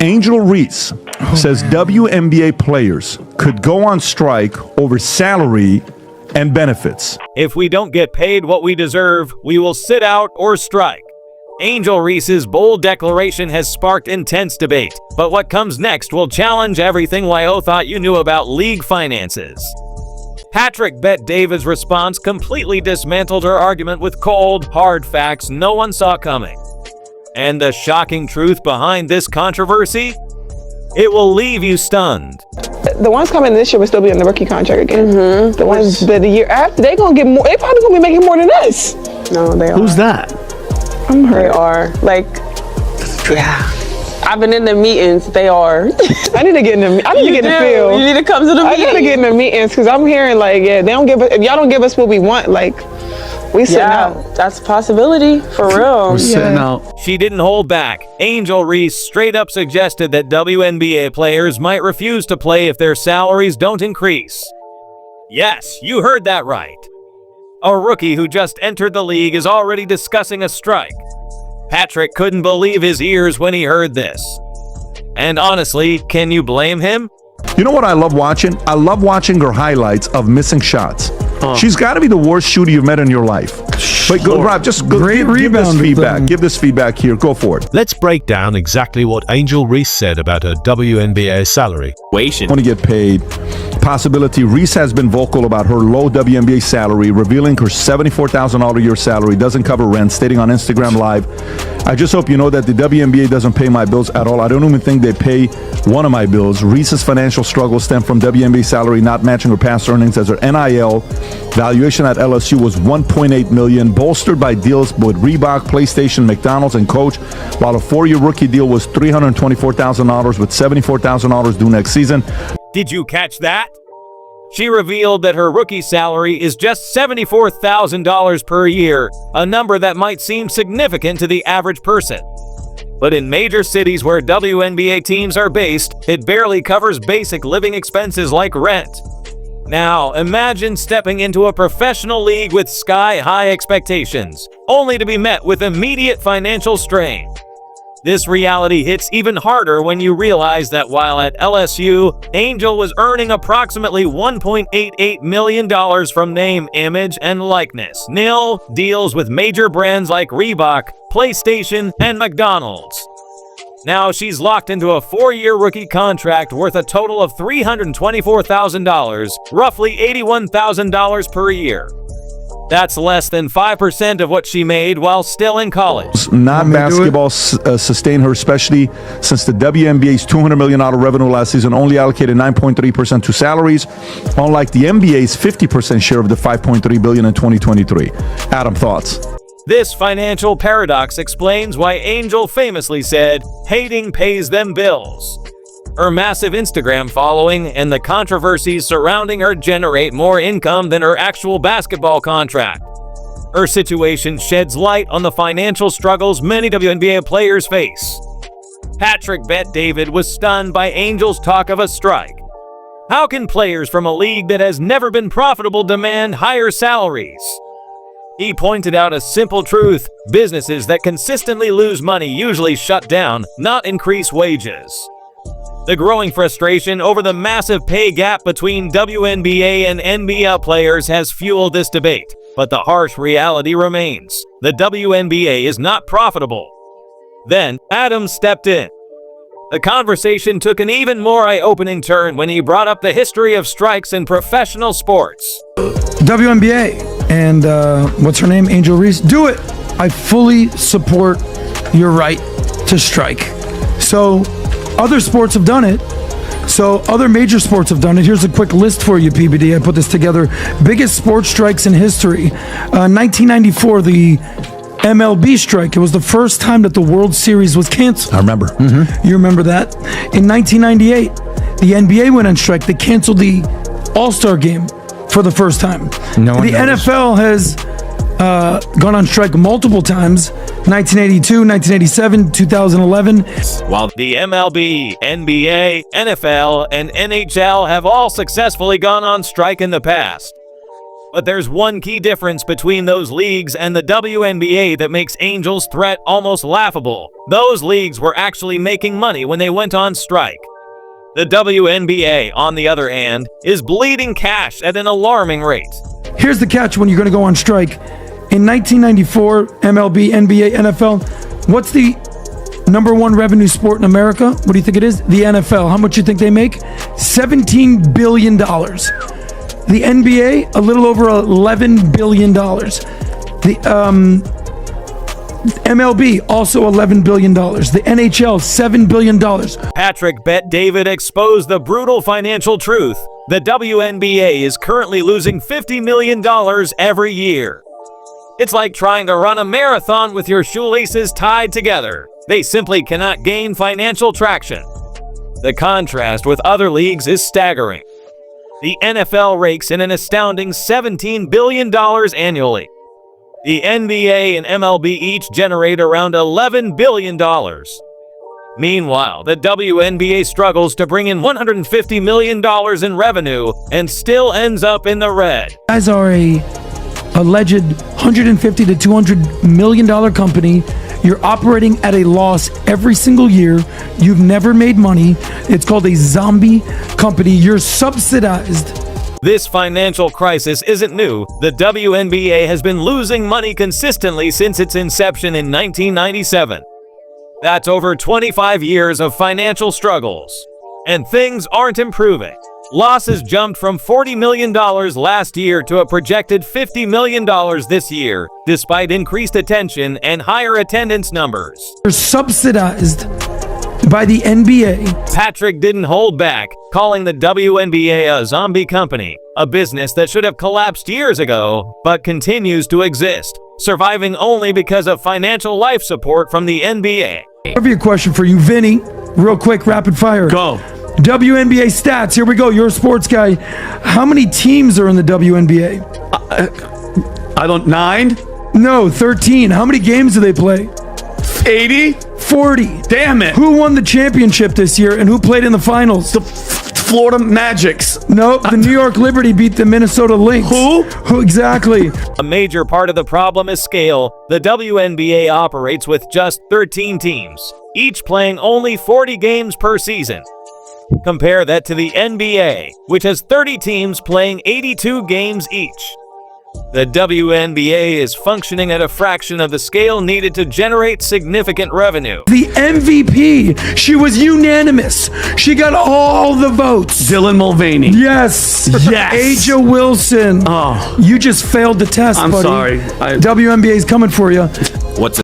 Angel Reese says WNBA players could go on strike over salary and benefits. If we don't get paid what we deserve, we will sit out or strike. Angel Reese's bold declaration has sparked intense debate, but what comes next will challenge everything YO thought you knew about league finances. Patrick Bet-David's response completely dismantled her argument with cold, hard facts no one saw coming. And the shocking truth behind this controversy? It will leave you stunned. The ones coming this year will still be on the rookie contract again. The ones that the year after, they're gonna get more. They probably gonna be making more than us. No, they are. Who's that? I'm hurt. They are. Like, yeah. I've been in the meetings. They are. I need to get in the. I need to get in the field. You need to come to the meetings. I gotta get in the meetings because I'm hearing like, yeah, they don't give us. If y'all don't give us what we want, like, we sitting out. That's a possibility for real. We're sitting out. She didn't hold back. Angel Reese straight up suggested that WNBA players might refuse to play if their salaries don't increase. Yes, you heard that right. A rookie who just entered the league is already discussing a strike. Patrick couldn't believe his ears when he heard this. And honestly, can you blame him? You know what I love watching? I love watching her highlights of missing shots. She's got to be the worst shooter you've met in your life. But go, Rob, just go, give this feedback. Give this feedback here. Go for it. Let's break down exactly what Angel Reese said about her WNBA salary. Want to get paid. Possibility. Reese has been vocal about her low WNBA salary, revealing her $74,000 a year salary doesn't cover rent, stating on Instagram Live, I just hope you know that the WNBA doesn't pay my bills at all. I don't even think they pay one of my bills. Reese's financial struggles stem from WNBA salary not matching her past earnings, as her NIL valuation at LSU was $1.8 million, bolstered by deals with Reebok, PlayStation, McDonald's, and Coach, while a 4-year rookie deal was $324,000 with $74,000 due next season. Did you catch that? She revealed that her rookie salary is just $74,000 per year, a number that might seem significant to the average person. But in major cities where WNBA teams are based, it barely covers basic living expenses like rent. Now, imagine stepping into a professional league with sky-high expectations, only to be met with immediate financial strain. This reality hits even harder when you realize that while at LSU, Angel was earning approximately $1.88 million from name, image, and likeness. Nil deals with major brands like Reebok, PlayStation, and McDonald's. Now she's locked into a 4-year rookie contract worth a total of $324,000, roughly $81,000 per year. That's less than 5% of what she made while still in college. Not basketball sustain her, especially since the WNBA's $200 million revenue last season only allocated 9.3% to salaries, unlike the NBA's 50% share of the $5.3 billion in 2023. Adam, thoughts? This financial paradox explains why Angel famously said, "Hating pays them bills." Her massive Instagram following and the controversies surrounding her generate more income than her actual basketball contract. Her situation sheds light on the financial struggles many WNBA players face. Patrick Bet-David was stunned by Angel's talk of a strike. How can players from a league that has never been profitable demand higher salaries? He pointed out a simple truth: businesses that consistently lose money usually shut down, not increase wages. The growing frustration over the massive pay gap between WNBA and NBL players has fueled this debate, but the harsh reality remains: the WNBA is not profitable. Then, Adam stepped in. The conversation took an even more eye-opening turn when he brought up the history of strikes in professional sports. WNBA and what's her name? Angel Reese. Do it. I fully support your right to strike. So other sports have done it. So other major sports have done it. Here's a quick list for you, PBD. I put this together. Biggest sports strikes in history. 1994, the MLB strike. It was the first time that the World Series was canceled. I remember. You remember that? In 1998, the NBA went on strike. They canceled the All-Star game for the first time. The NFL has gone on strike multiple times. 1982, 1987, 2011. While the MLB, NBA, NFL, and NHL have all successfully gone on strike in the past. But there's one key difference between those leagues and the WNBA that makes Angel's threat almost laughable. Those leagues were actually making money when they went on strike. The WNBA, on the other hand, is bleeding cash at an alarming rate. Here's the catch when you're going to go on strike. In 1994, MLB, NBA, NFL, what's the number one revenue sport in America? What do you think it is? The NFL. How much do you think they make? $17 billion. The NBA, a little over $11 billion. The MLB, also $11 billion. The NHL, $7 billion. Patrick Bet David exposed the brutal financial truth. The WNBA is currently losing $50 million every year. It's like trying to run a marathon with your shoelaces tied together. They simply cannot gain financial traction. The contrast with other leagues is staggering. The NFL rakes in an astounding $17 billion annually. The NBA and MLB each generate around $11 billion. Meanwhile, the WNBA struggles to bring in $150 million in revenue and still ends up in the red. Guys are a alleged $150 to $200 million company. You're operating at a loss every single year. You've never made money. It's called a zombie company. You're subsidized. This financial crisis isn't new. The WNBA has been losing money consistently since its inception in 1997. That's over 25 years of financial struggles. And things aren't improving. Losses jumped from $40 million last year to a projected $50 million this year, despite increased attention and higher attendance numbers. You're subsidized by the NBA. Patrick didn't hold back, calling the WNBA a zombie company, a business that should have collapsed years ago, but continues to exist, surviving only because of financial life support from the NBA. Trivia question for you, Vinny. Real quick, rapid fire. Go. WNBA stats. Here we go. You're a sports guy. How many teams are in the WNBA? I don't, 9? No, 13. How many games do they play? 80? 40. Damn it. Who won the championship this year and who played in the finals? The Florida Magics. No, the New York Liberty beat the Minnesota Lynx. Who? A Exactly. major part of the problem is scale. The WNBA operates with just 13 teams, each playing only 40 games per season. Compare that to the NBA, which has 30 teams playing 82 games each. The WNBA is functioning at a fraction of the scale needed to generate significant revenue. The MVP. She was unanimous. She got all the votes. Dylan Mulvaney. Yes. Yes. Aja Wilson. Oh. You just failed the test, I'm buddy. sorry. WNBA is coming for you. What's